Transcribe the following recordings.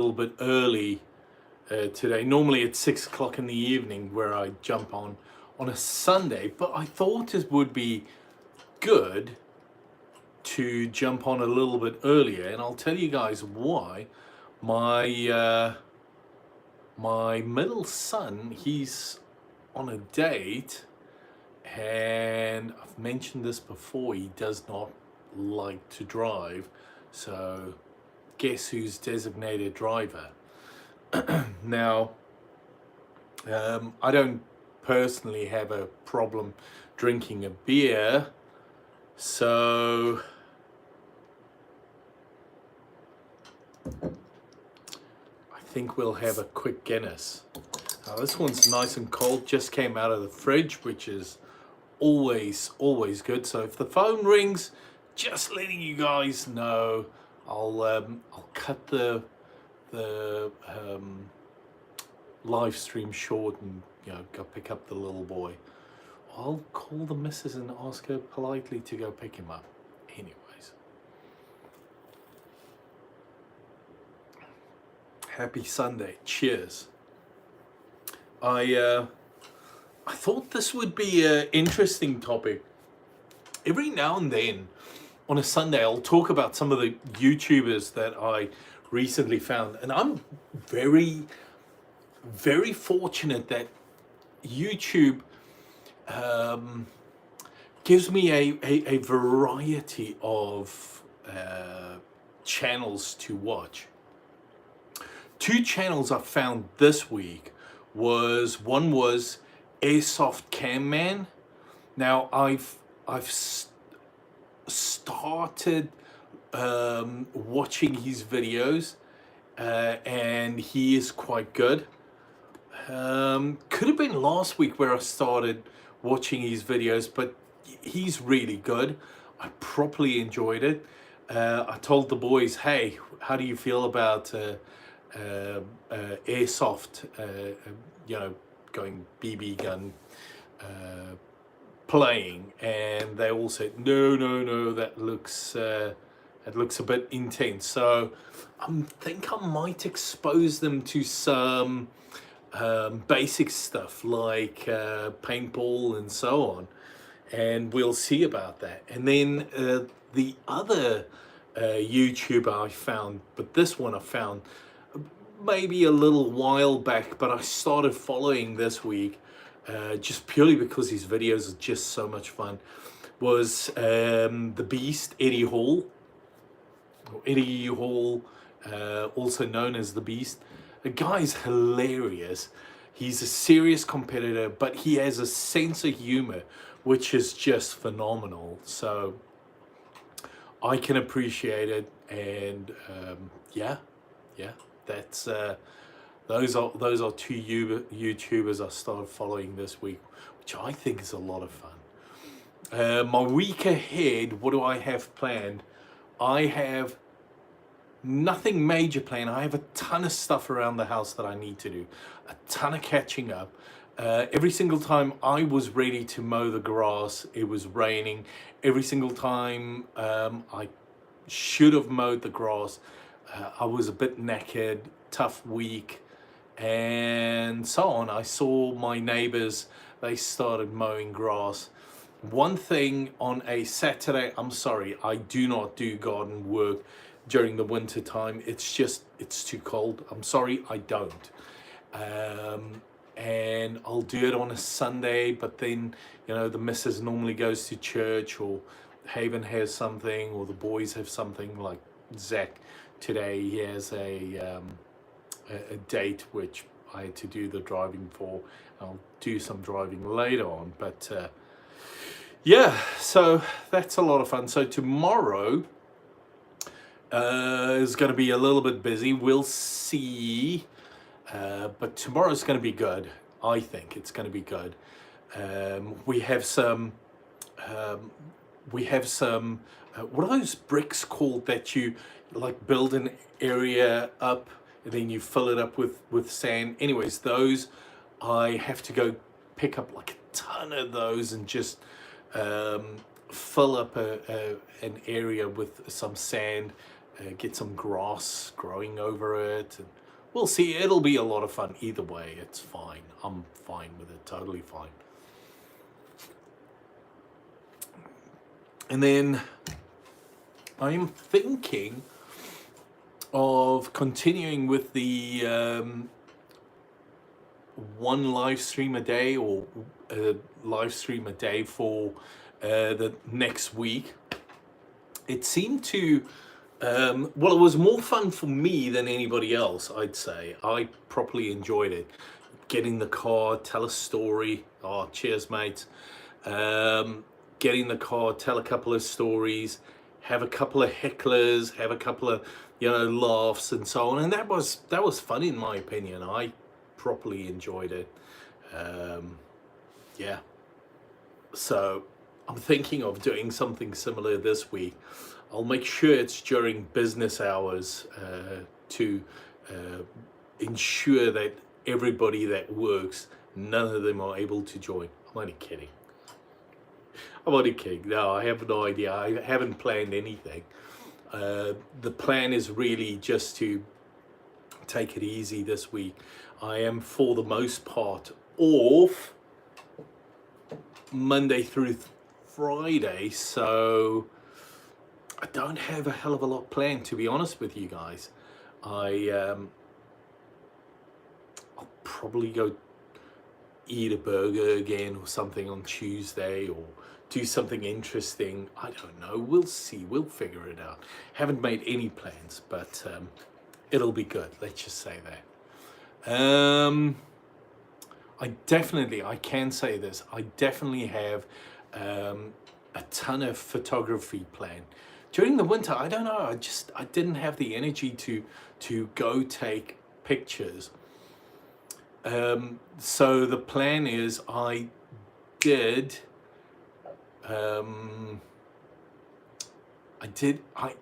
little bit early today. Normally it's 6 o'clock in the evening where I jump on a Sunday, but I thought it would be good to jump on a little bit earlier, and I'll tell you guys why. My middle son, he's on a date, and I've mentioned this before, he does not like to drive, so guess who's designated driver? Now, I don't personally have a problem drinking a beer, so I think we'll have a quick Guinness. Now this one's nice and cold, just came out of the fridge, which is always good. So if the phone rings, just letting you guys know, I'll cut the live stream short and go pick up the little boy. I'll call the missus and ask her politely to go pick him up. Anyways, happy Sunday. Cheers. I thought this would be an interesting topic. Every now and then on a Sunday, I'll talk about some of the YouTubers that I recently found, and I'm very fortunate that YouTube gives me a variety of channels to watch. Two channels I found this week one was Airsoft Cam Man. Now I've started watching his videos, and he is quite good. Could have been last week where I started watching his videos, but he's really good. I properly enjoyed it. I told the boys, hey, how do you feel about airsoft, going BB gun playing? And they all said, no, that looks a bit intense. So I think I might expose them to some basic stuff like paintball and so on, and we'll see about that. And then the other YouTuber I found, but this one I found maybe a little while back, but I started following this week just purely because his videos are just so much fun, was the Beast, Eddie Hall, also known as the Beast. The guy's hilarious. He's a serious competitor, but he has a sense of humor which is just phenomenal. So I can appreciate it, and that's those are two YouTubers I started following this week, which I think is a lot of fun. My week ahead, what do I have planned? I have nothing major planned. I have a ton of stuff around the house that I need to do, a ton of catching up. Every single time I was ready to mow the grass, it was raining. Every single time I should have mowed the grass, I was a bit knackered, tough week, and so on. I saw my neighbors, they started mowing grass. One thing on a Saturday, I'm sorry, I do not do garden work during the winter time. It's too cold. I'm sorry, I don't. And I'll do it on a Sunday, but then the missus normally goes to church, or Haven has something, or the boys have something. Like Zach today, he has a date which I had to do the driving for. I'll do some driving later on, but yeah, so that's a lot of fun. So tomorrow is going to be a little bit busy. We'll see, but tomorrow's going to be good. I think it's going to be good. We have some what are those bricks called that you like build an area up and then you fill it up with sand? Anyways, those I have to go pick up like a ton of those and just fill up an area with some sand get some grass growing over it, and we'll see. It'll be a lot of fun either way. It's fine. I'm fine with it, totally fine. And then I'm thinking of continuing with the one live stream a day, or a live stream a day for the next week. It seemed to, well, it was more fun for me than anybody else, I'd say. I properly enjoyed it. Get in the car, tell a story. Oh, cheers, mates. Get in the car, tell a couple of stories, have a couple of hecklers, have a couple of, laughs and so on. And that was fun, in my opinion. I properly enjoyed it. Yeah. So I'm thinking of doing something similar this week. I'll make sure it's during business hours to ensure that everybody that works, none of them are able to join. I'm only kidding. No, I have no idea. I haven't planned anything. The plan is really just to take it easy this week. I am, for the most part, off Monday through Friday, so I don't have a hell of a lot planned, to be honest with you guys. I'll probably go eat a burger again or something on Tuesday, or do something interesting. I don't know. We'll see. We'll figure it out. Haven't made any plans, but it'll be good. Let's just say that. I can say this. I definitely have a ton of photography planned. During the winter, I don't know. I didn't have the energy to go take pictures. So the plan is I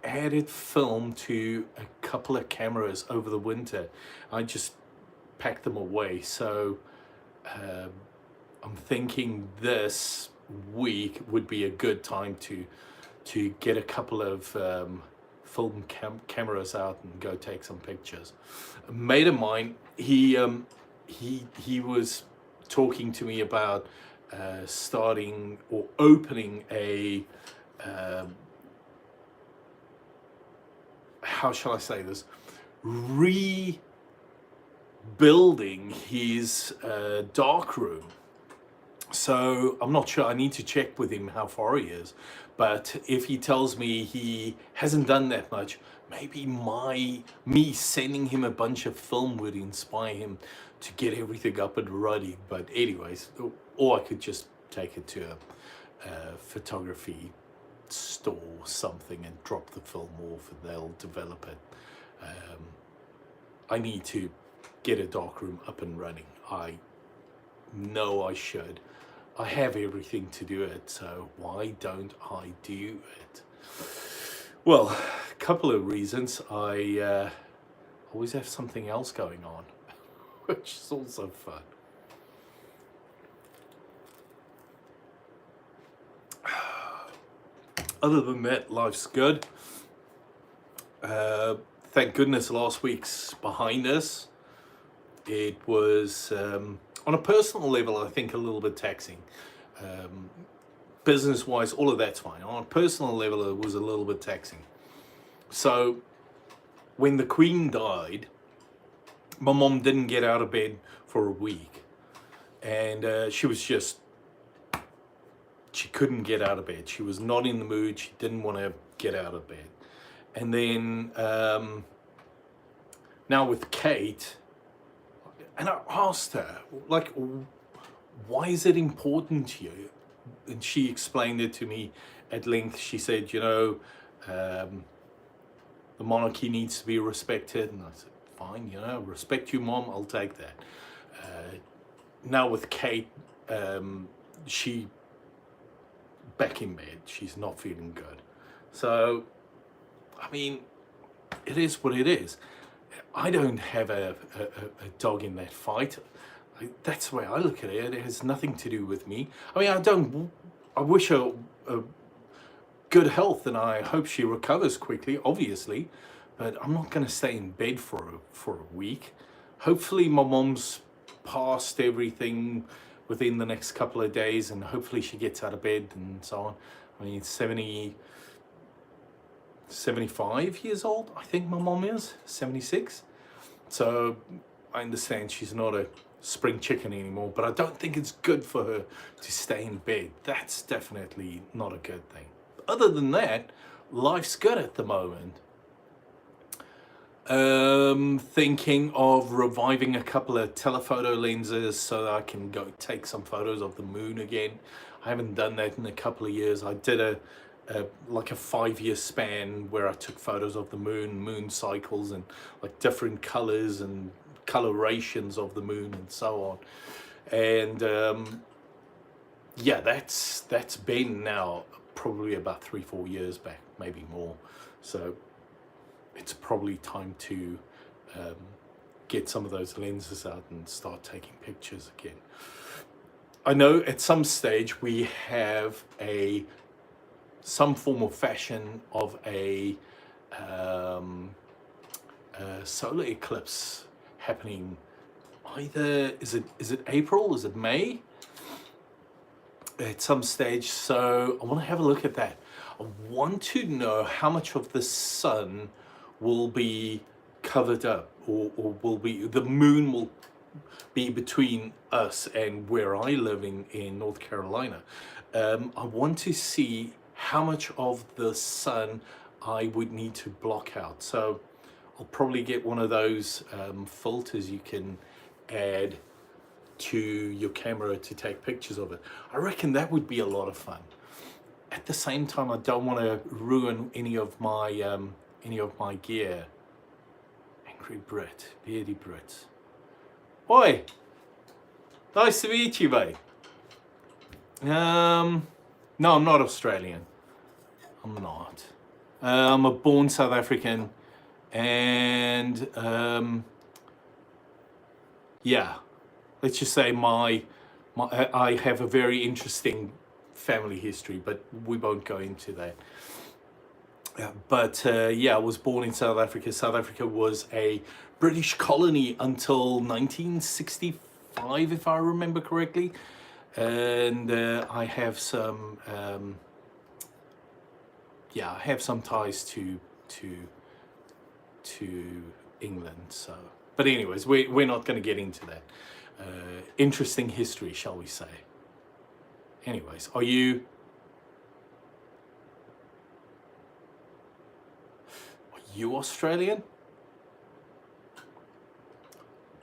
added film to a couple of cameras over the winter. I just packed them away. So I'm thinking this week would be a good time to get a couple of film cameras out and go take some pictures. A mate of mine, he was talking to me about starting or opening a how shall I say this, rebuilding his darkroom. So I'm not sure. I need to check with him how far he is, but if he tells me he hasn't done that much, maybe me sending him a bunch of film would inspire him to get everything up and running. But anyways, or I could just take it to a photography store or something and drop the film off, and they'll develop it. I need to get a darkroom up and running. I know I should. I have everything to do it, so why don't I do it? Well, a couple of reasons. I always have something else going on, which is also fun. Other than that, life's good. Thank goodness last week's behind us. It was, on a personal level, I think a little bit taxing. Business-wise, all of that's fine. On a personal level, it was a little bit taxing. So, when the Queen died, my mom didn't get out of bed for a week. And she couldn't get out of bed. She was not in the mood. She didn't want to get out of bed. And then, now with Kate, and I asked her, like, why is it important to you? And she explained it to me at length. She said, the monarchy needs to be respected. And I said, fine, respect you, Mom, I'll take that. Now with Kate, she back in bed. She's not feeling good. So, I mean, it is what it is. I don't have a dog in that fight. That's the way I look at it. It has nothing to do with me. I mean, I wish good health, and I hope she recovers quickly, obviously. But I'm not going to stay in bed for a week. Hopefully, my mom's past everything within the next couple of days, and hopefully she gets out of bed and so on. I mean, 75 years old, I think my mom is, 76. So I understand she's not a spring chicken anymore, but I don't think it's good for her to stay in bed. That's definitely not a good thing. Other than that, life's good at the moment. Thinking of reviving a couple of telephoto lenses so that I can go take some photos of the moon again. I haven't done that in a couple of years. I did like a 5-year span where I took photos of the moon cycles, and like different colors and colorations of the moon and so on. And yeah, that's been now probably about 3-4 years back, maybe more. So it's probably time to get some of those lenses out and start taking pictures again. I know at some stage we have some form of fashion of a solar eclipse happening. Either is it April? Is it May? At some stage. So I want to have a look at that. I want to know how much of the sun will be covered up, or will be, the moon will be between us and where I live in North Carolina. I want to see how much of the sun I would need to block out. So I'll probably get one of those filters you can add to your camera to take pictures of it. I reckon that would be a lot of fun. At the same time, I don't want to ruin any of my gear. Angry Brit, beardy Brit. Oi, nice to meet you, mate. No, I'm not Australian. I'm not. I'm a born South African, and yeah, let's just say I have a very interesting family history, but we won't go into that. But yeah, I was born in South Africa. South Africa was a British colony until 1965, if I remember correctly. And I have some, yeah, I have some ties to England. So, but anyways, we're not going to get into that. Interesting history, shall we say? Anyways, are you Australian?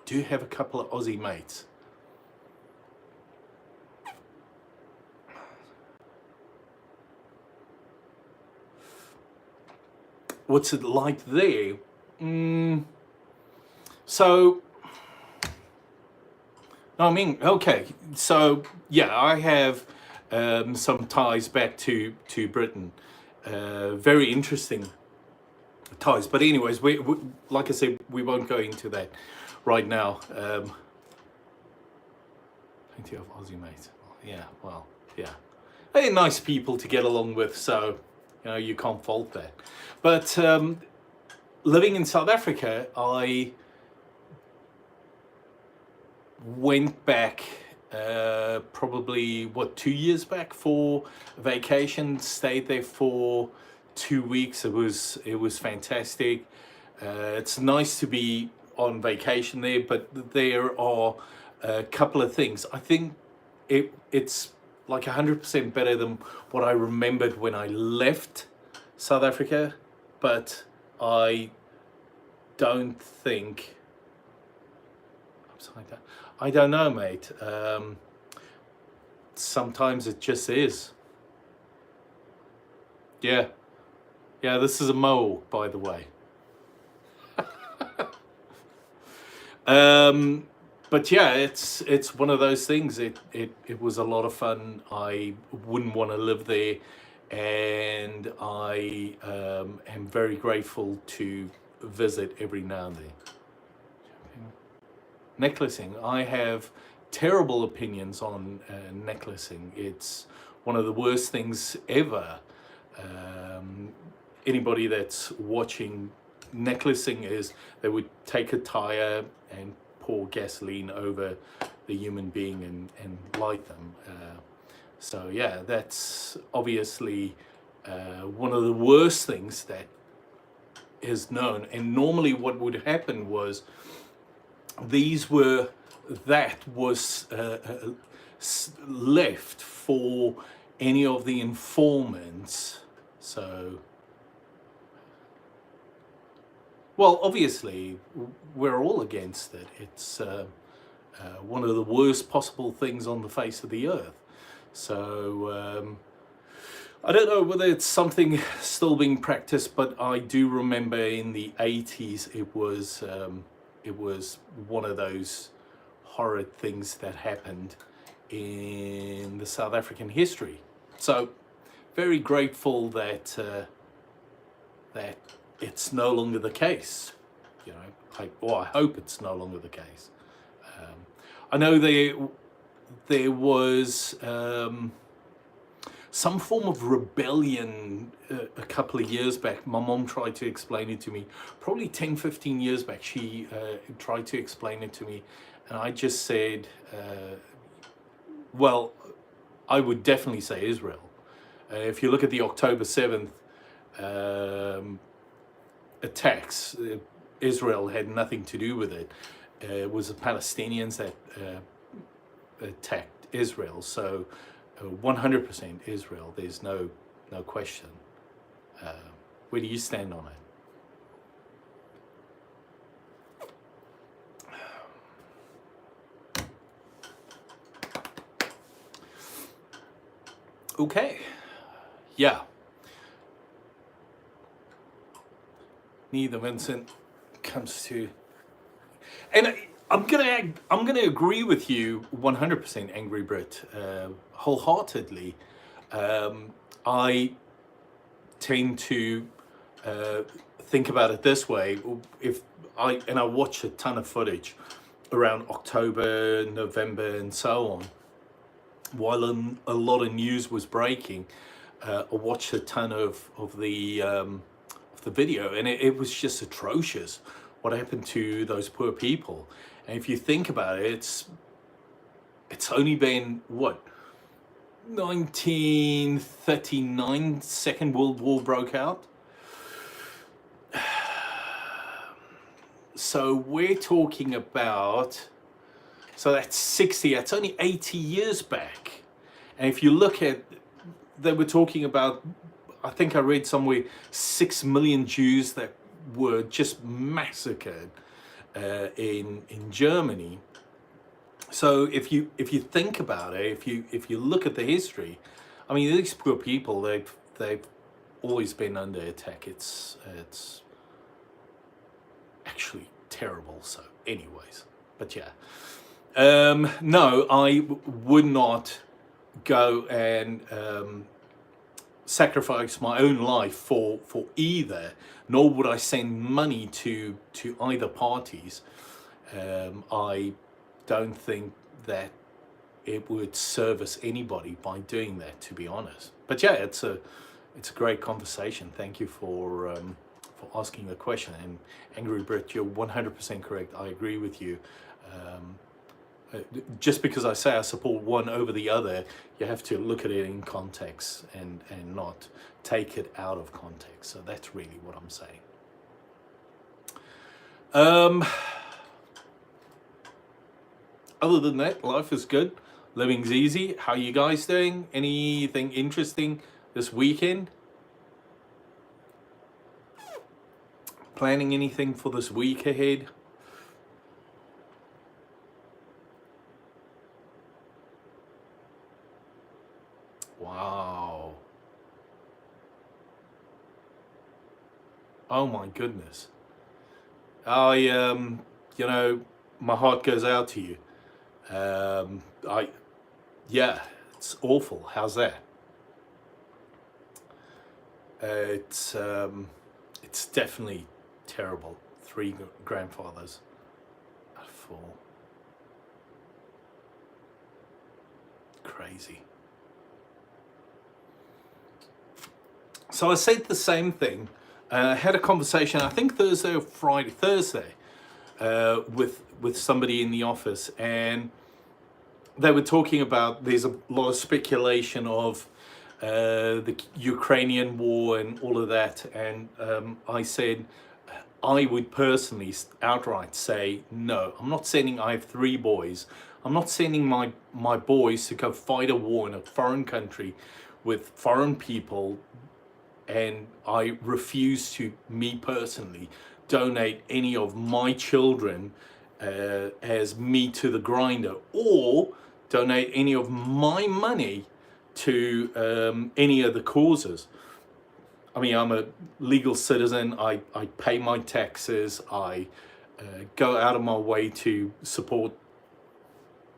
Do you have a couple of Aussie mates? What's it like there? So, I mean, okay. So, yeah, I have some ties back to Britain. Very interesting ties. But anyways, we like I said, we won't go into that right now. Plenty of Aussie mates. Yeah, well, yeah. They're nice people to get along with, so you know, you can't fault that. But living in South Africa, I went back probably 2 years back for vacation. Stayed there for 2 weeks. It was fantastic. It's nice to be on vacation there, but there are a couple of things. I think it's like 100% better than what I remembered when I left South Africa, but I don't think, upside down, I don't know, mate. Sometimes it just is. Yeah, this is a mohawk, by the way. But yeah, it's one of those things. It was a lot of fun. I wouldn't want to live there, and I am very grateful to visit every now and then. Necklacing. I have terrible opinions on necklacing. It's one of the worst things ever. Anybody that's watching, necklacing is they would take a tire and pour gasoline over the human being and light them. So yeah, that's obviously one of the worst things that is known. And normally what would happen was that was left for any of the informants. So, well, obviously we're all against it. It's one of the worst possible things on the face of the earth. So I don't know whether it's something still being practiced, but I do remember in the 80s it was one of those horrid things that happened in the South African history. So very grateful that that it's no longer the case. You know, I hope it's no longer the case. I know there was some form of rebellion a couple of years back. My mom tried to explain it to me, probably 10, 15 years back. She tried to explain it to me, and I just said, well, I would definitely say Israel. If you look at the October 7th attacks, Israel had nothing to do with it. It was the Palestinians that attacked Israel. So 100% Israel. There's no question. Where do you stand on it? Okay. Yeah. Neither Vincent comes to, and I'm gonna agree with you 100%, Angry Brit, wholeheartedly. I tend to think about it this way: if I watch a ton of footage around October, November, and so on, while a lot of news was breaking, I watched a ton of the video, and it was just atrocious what happened to those poor people. And if you think about it, it's only been what, 1939 Second World War broke out. So we're talking about, so that's 60, that's only 80 years back. And if you look at, they were talking about, I think I read somewhere, 6 million Jews that were just massacred in Germany. So if you think about it, if you look at the history, I mean, these poor people, they've always been under attack. It's actually terrible. So anyways, but yeah, no, I would not go and sacrifice my own life for either, nor would I send money to either parties. I don't think that it would service anybody by doing that, to be honest. But yeah, it's a great conversation. Thank you for asking the question. And Angry Brit, you're 100% correct. I agree with you. Just because I say I support one over the other, you have to look at it in context and not take it out of context. So that's really what I'm saying. Other than that, life is good. Living's easy. How are you guys doing? Anything interesting this weekend? Planning anything for this week ahead? Wow. Oh my goodness. You know, my heart goes out to you. Yeah, it's awful. How's that? It's definitely terrible. 3 grandfathers. 4. Crazy. So I said the same thing. Had a conversation, I think Thursday or Friday, Thursday, with somebody in the office, and they were talking about there's a lot of speculation of the Ukrainian war and all of that, and I said I would personally outright say no. I'm not sending. I have 3 boys. I'm not sending my boys to go fight a war in a foreign country with foreign people, and I refuse to, me personally, donate any of my children as meat to the grinder, or donate any of my money to any of the causes. I mean, I'm a legal citizen. I pay my taxes. I go out of my way to support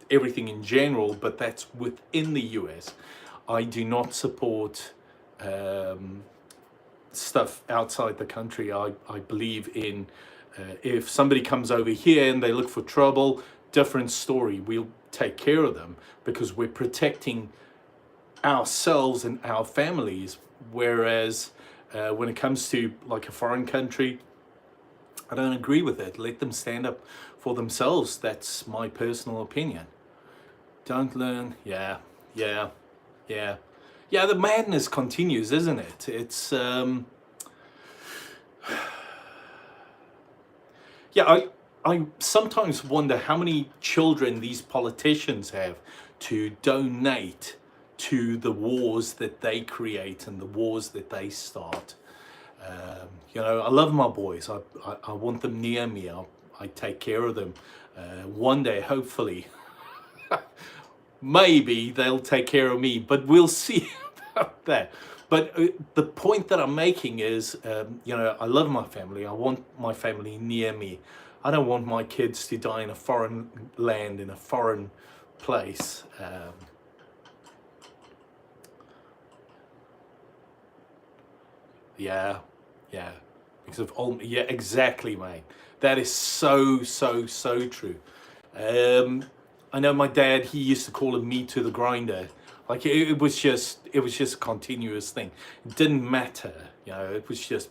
everything in general, but that's within the US. I do not support stuff outside the country. I believe in if somebody comes over here and they look for trouble, different story. We'll take care of them because we're protecting ourselves and our families. Whereas when it comes to like a foreign country, I don't agree with it. Let them stand up for themselves. That's my personal opinion. Don't learn. Yeah. The madness continues, isn't it? It's I sometimes wonder how many children these politicians have to donate to the wars that they create and the wars that they start. I love my boys. I want them near me. I take care of them. One day, hopefully, maybe they'll take care of me, but we'll see about that. But the point that I'm making is, I love my family. I want my family near me. I don't want my kids to die in a foreign land, in a foreign place. Yeah. Because of all, yeah, exactly, mate. That is so true. I know my dad, he used to call it meat to the grinder. Like it was just a continuous thing. It didn't matter, it was just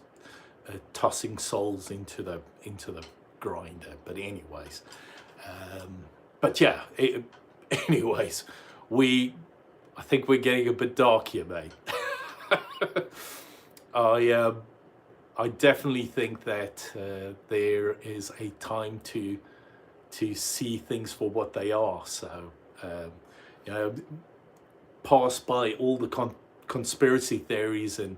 tossing souls into the grinder. But anyways, anyways, I think we're getting a bit dark here, mate. I definitely think that there is a time to see things for what they are. So, pass by all the conspiracy theories and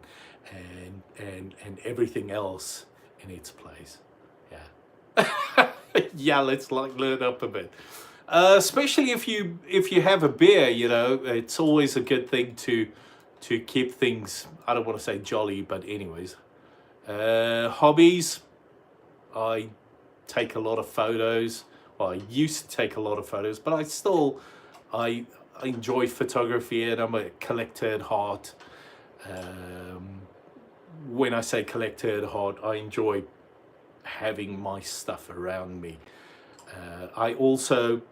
everything else in its place. Yeah, yeah. Let's learn up a bit. Especially if you have a beer, it's always a good thing to keep things, I don't want to say jolly, but anyways. Hobbies, I take a lot of photos. Well, I used to take a lot of photos, but I enjoy photography, and I'm a collector at heart. When I say collector at heart, I enjoy having my stuff around me. I also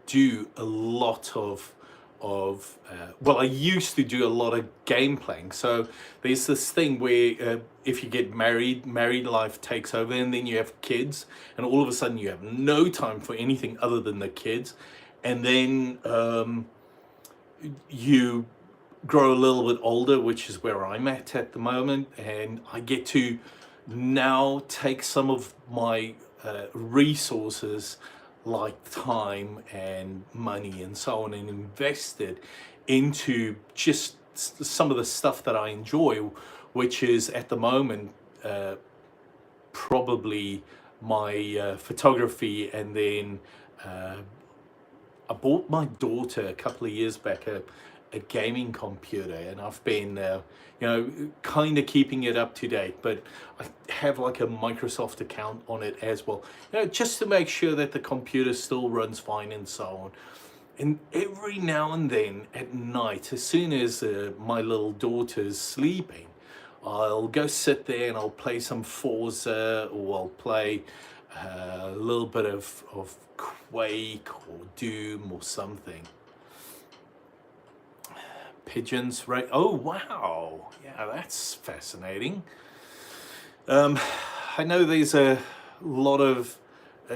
do a lot of I used to do a lot of game playing. So there's this thing where if you get married life takes over, and then you have kids, and all of a sudden you have no time for anything other than the kids, and then you grow a little bit older, which is where I'm at the moment, and I get to now take some of my resources like time and money and so on, and invest it into just some of the stuff that I enjoy, which is at the moment probably my photography. And then I bought my daughter a couple of years back a gaming computer, and I've been kind of keeping it up to date, but I have like a Microsoft account on it as well, just to make sure that the computer still runs fine and so on. And every now and then at night, as soon as my little daughter's sleeping, I'll go sit there and I'll play some Forza, or I'll play a little bit of Quake or Doom or something. pigeons, right? Oh, wow. Yeah, that's fascinating. I know there's a lot of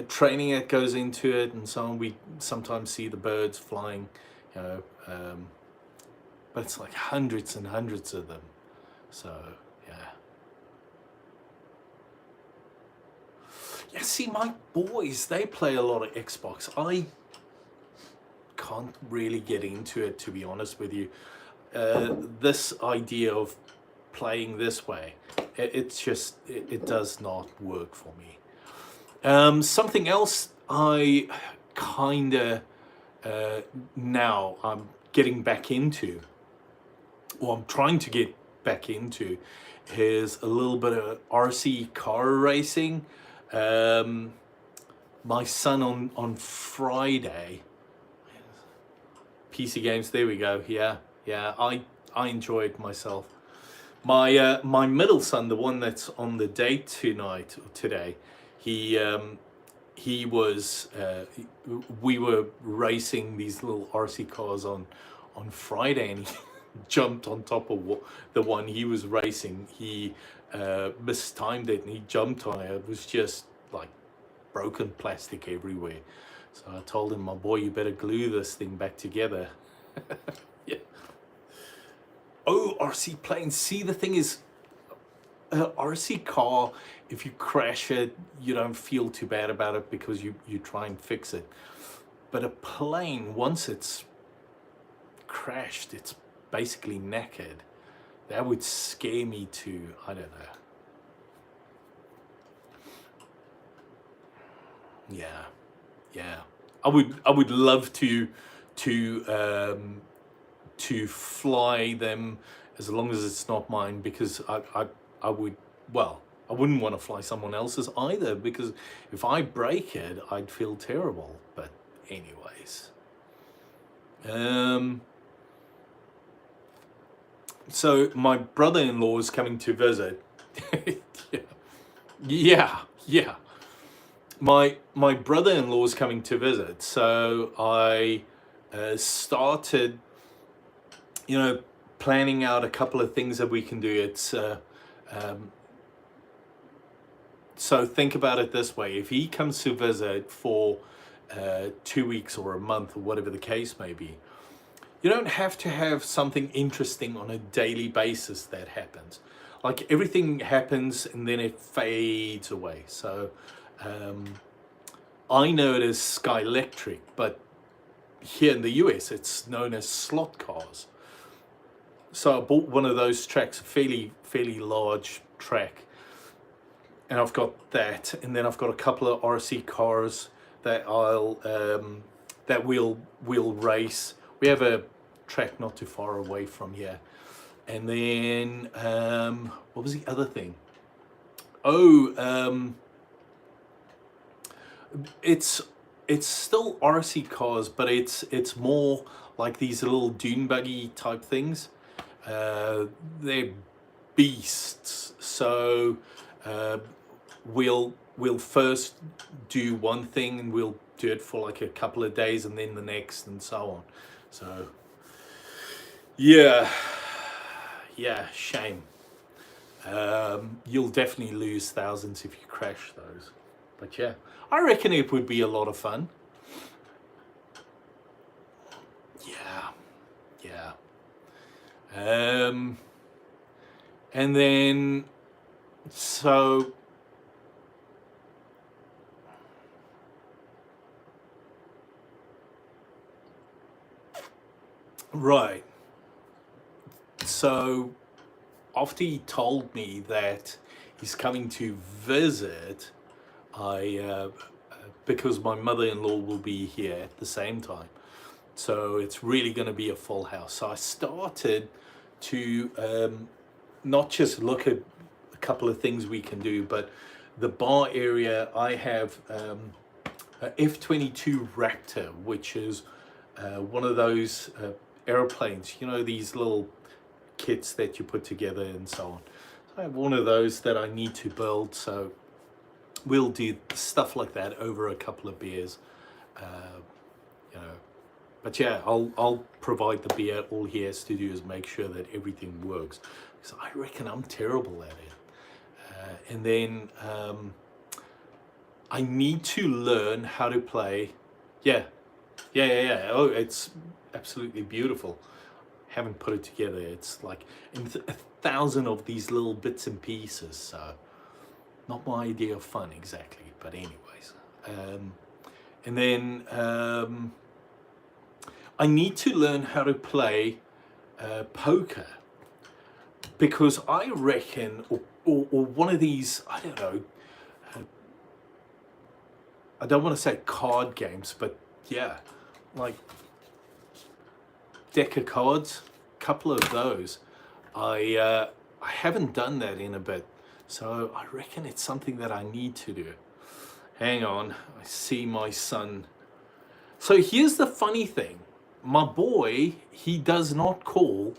training that goes into it and so on. We sometimes see the birds flying, you know, but it's like hundreds and hundreds of them. So, yeah. Yeah, see, my boys, they play a lot of Xbox. I can't really get into it, to be honest with you. This idea of playing this way, it's just, it does not work for me. Something else I kind of now I'm getting back into, or I'm trying to get back into, is a little bit of RC car racing. My son on Friday, PC games, there we go. Yeah, I enjoyed myself. My middle son, the one that's on the date today, he was we were racing these little RC cars on Friday, and he jumped on top of the one he was racing. He mistimed it and he jumped on it. It was just like broken plastic everywhere. So I told him, my boy, you better glue this thing back together. Yeah. Oh, RC planes. See, the thing is, RC car, if you crash it, you don't feel too bad about it because you try and fix it. But a plane, once it's crashed, it's basically knackered. That would scare me too. I don't know. Yeah. I would love to fly them, as long as it's not mine, because I would, well, I wouldn't want to fly someone else's either, because if I break it, I'd feel terrible. But anyways, so my brother-in-law is coming to visit. Yeah. My brother-in-law is coming to visit, so I started, planning out a couple of things that we can do. It's so think about it this way: if he comes to visit for 2 weeks or a month or whatever the case may be, you don't have to have something interesting on a daily basis that happens. Like, everything happens and then it fades away. So I know it as Skylectric, but here in the US it's known as slot cars. So I bought one of those tracks, a fairly large track, and I've got that, and then I've got a couple of RC cars that we'll race. We have a track not too far away from here. And then what was the other thing? It's still RC cars, but it's more like these little dune buggy type things. They're beasts. So we'll first do one thing, and we'll do it for like a couple of days, and then the next, and so on. So yeah, shame. You'll definitely lose thousands if you crash those. But yeah, I reckon it would be a lot of fun. Yeah. And then, so right. So after he told me that he's coming to visit, because my mother-in-law will be here at the same time, so it's really going to be a full house. So I started to not just look at a couple of things we can do, but the bar area. I have a F-22 Raptor, which is one of those airplanes, these little kits that you put together and so on. So I have one of those that I need to build, so we'll do stuff like that over a couple of beers. But yeah, I'll provide the beer. All he has to do is make sure that everything works, because I reckon I'm terrible at it. And then I need to learn how to play. Yeah. Oh, it's absolutely beautiful. Haven't put it together. It's like in 1,000 of these little bits and pieces. So not my idea of fun exactly, but anyways. And then I need to learn how to play poker, because I reckon, or one of these, I don't know, I don't want to say card games, but yeah, like deck of cards, couple of those. I haven't done that in a bit, so I reckon it's something that I need to do. Hang on, I see my son. So here's the funny thing. My boy, he does not call.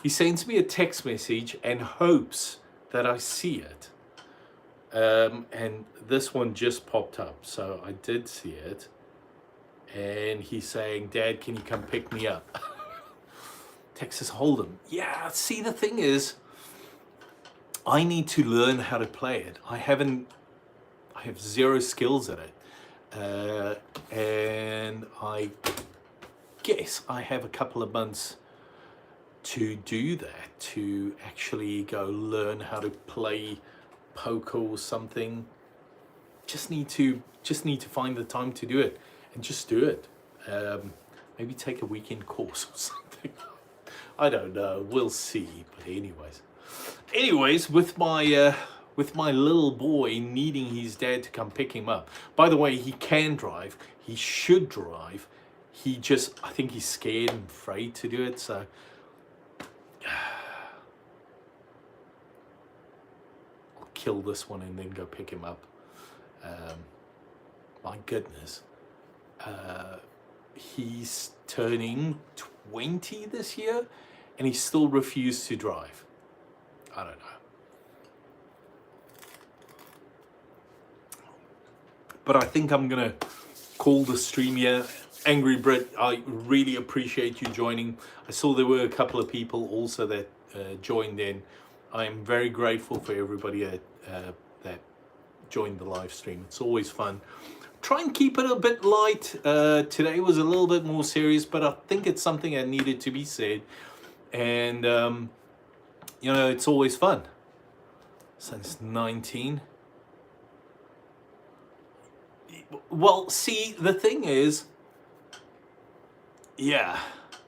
He sends me a text message and hopes that I see it. And this one just popped up, so I did see it. And he's saying, Dad, can you come pick me up? Texas Hold'em. Yeah, see, the thing is, I need to learn how to play it. I have zero skills at it. And I guess I have a couple of months to do that, to actually go learn how to play poker or something. Just need to find the time to do it, and just do it. Maybe take a weekend course or something. I don't know. We'll see. But anyways, with my little boy needing his dad to come pick him up. By the way, he can drive. He should drive. I think he's scared and afraid to do it. So I'll kill this one and then go pick him up. My goodness. He's turning 20 this year, and he still refused to drive. I don't know. But I think I'm gonna call the stream here. Angry Brit, I really appreciate you joining. I saw there were a couple of people also that joined in. I am very grateful for everybody that joined the live stream. It's always fun. Try and keep it a bit light. Today was a little bit more serious, but I think it's something that needed to be said. And, you know, it's always fun. Since 19. Well, see, the thing is, yeah,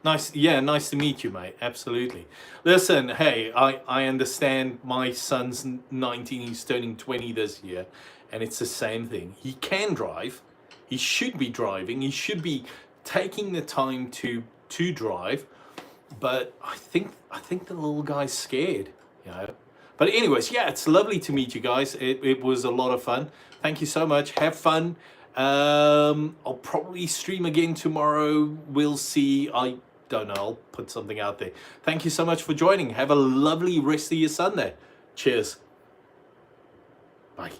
nice to meet you, mate. Absolutely. Listen, hey, I understand my son's 19, he's turning 20 this year, and it's the same thing. He can drive. He should be driving. He should be taking the time to drive. But I think the little guy's scared, you know. But anyways, yeah, it's lovely to meet you guys. It was a lot of fun. Thank you so much. Have fun. I'll probably stream again tomorrow. We'll see. I don't know. I'll put something out there. Thank you so much for joining. Have a lovely rest of your Sunday. Cheers. Bye.